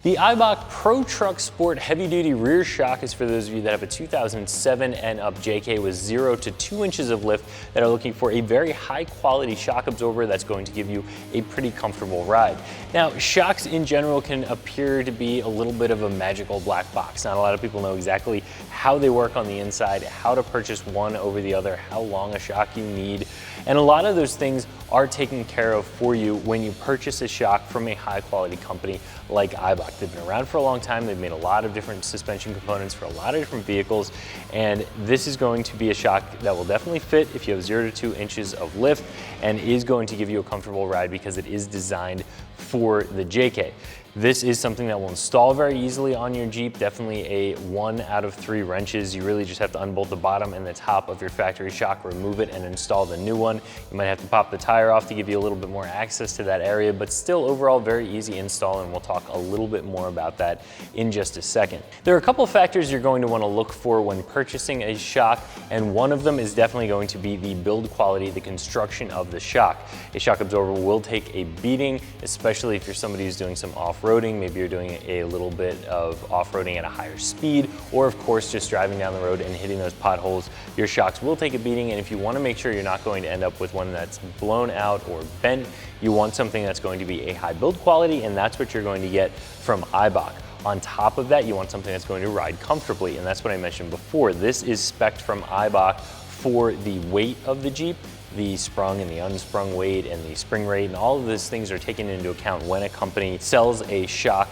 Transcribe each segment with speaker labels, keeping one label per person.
Speaker 1: The Eibach Pro Truck Sport Heavy Duty Rear Shock is for those of you that have a 2007 and up JK with 0 to 2 inches of lift that are looking for a very high quality shock absorber that's going to give you a pretty comfortable ride. Now, shocks in general can appear to be a little bit of a magical black box. Not a lot of people know exactly how they work on the inside, how to purchase one over the other, how long a shock you need, and a lot of those things are taken care of for you when you purchase a shock from a high quality company like Eibach. They've been around for a long time. They've made a lot of different suspension components for a lot of different vehicles, and this is going to be a shock that will definitely fit if you have 0 to 2 inches of lift and is going to give you a comfortable ride because it is designed for the JK. This is something that will install very easily on your Jeep, definitely a 1 out of 3 wrenches. You really just have to unbolt the bottom and the top of your factory shock, remove it, and install the new one. You might have to pop the tire off to give you a little bit more access to that area, but still overall very easy install, and we'll talk a little bit more about that in just a second. There are a couple of factors you're going to want to look for when purchasing a shock, and one of them is definitely going to be the build quality, the construction of the shock. A shock absorber will take a beating, especially if you're somebody who's doing some off-roading. Maybe you're doing a little bit of off-roading at a higher speed, or of course just driving down the road and hitting those potholes. Your shocks will take a beating, and if you want to make sure you're not going to end up with one that's blown out or bent, you want something that's going to be a high build quality, and that's what you're going to get from Eibach. On top of that, you want something that's going to ride comfortably, and that's what I mentioned before. This is spec'd from Eibach for the weight of the Jeep. The sprung and the unsprung weight and the spring rate and all of these things are taken into account when a company sells a shock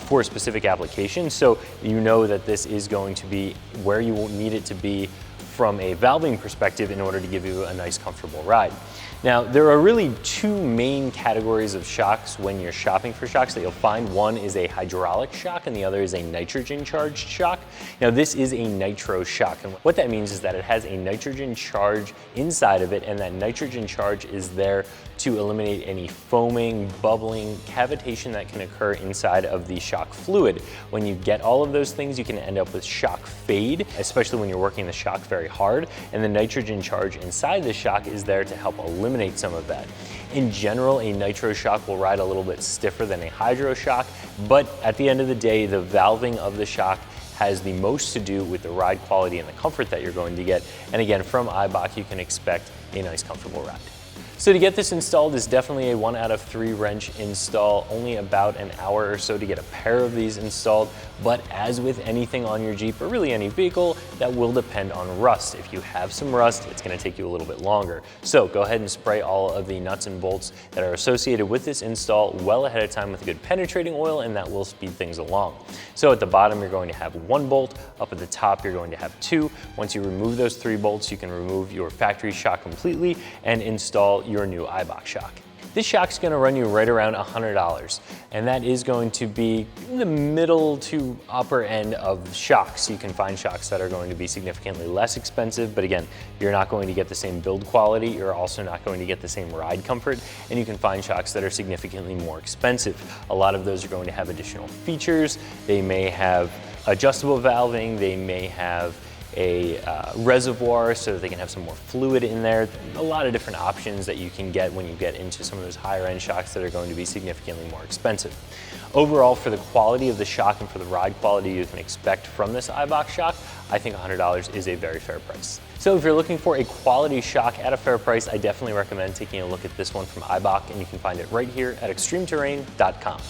Speaker 1: for a specific application. So you know that this is going to be where you will need it to be from a valving perspective in order to give you a nice comfortable ride. Now, there are really 2 main categories of shocks when you're shopping for shocks that you'll find. One is a hydraulic shock and the other is a nitrogen charged shock. Now, this is a nitro shock, and what that means is that it has a nitrogen charge inside of it, and that nitrogen charge is there to eliminate any foaming, bubbling, cavitation that can occur inside of the shock fluid. When you get all of those things, you can end up with shock fade, especially when you're working the shock very hard, and the nitrogen charge inside the shock is there to help eliminate some of that. In general, a nitro shock will ride a little bit stiffer than a hydro shock, but at the end of the day, the valving of the shock has the most to do with the ride quality and the comfort that you're going to get. And again, from Eibach, you can expect a nice, comfortable ride. So to get this installed is definitely a 1 out of 3 wrench install, only about an hour or so to get a pair of these installed, but as with anything on your Jeep or really any vehicle, that will depend on rust. If you have some rust, it's going to take you a little bit longer. So go ahead and spray all of the nuts and bolts that are associated with this install well ahead of time with a good penetrating oil, and that will speed things along. So at the bottom, you're going to have 1 bolt. Up at the top, you're going to have 2. Once you remove those 3 bolts, you can remove your factory shock completely and install your new Eibach shock. This shock's going to run you right around $100, and that is going to be in the middle to upper end of shocks. You can find shocks that are going to be significantly less expensive, but again, you're not going to get the same build quality, you're also not going to get the same ride comfort, and you can find shocks that are significantly more expensive. A lot of those are going to have additional features. They may have adjustable valving, they may have a reservoir so that they can have some more fluid in there. A lot of different options that you can get when you get into some of those higher end shocks that are going to be significantly more expensive. Overall, for the quality of the shock and for the ride quality you can expect from this Eibach shock, I think $100 is a very fair price. So if you're looking for a quality shock at a fair price, I definitely recommend taking a look at this one from Eibach, and you can find it right here at ExtremeTerrain.com.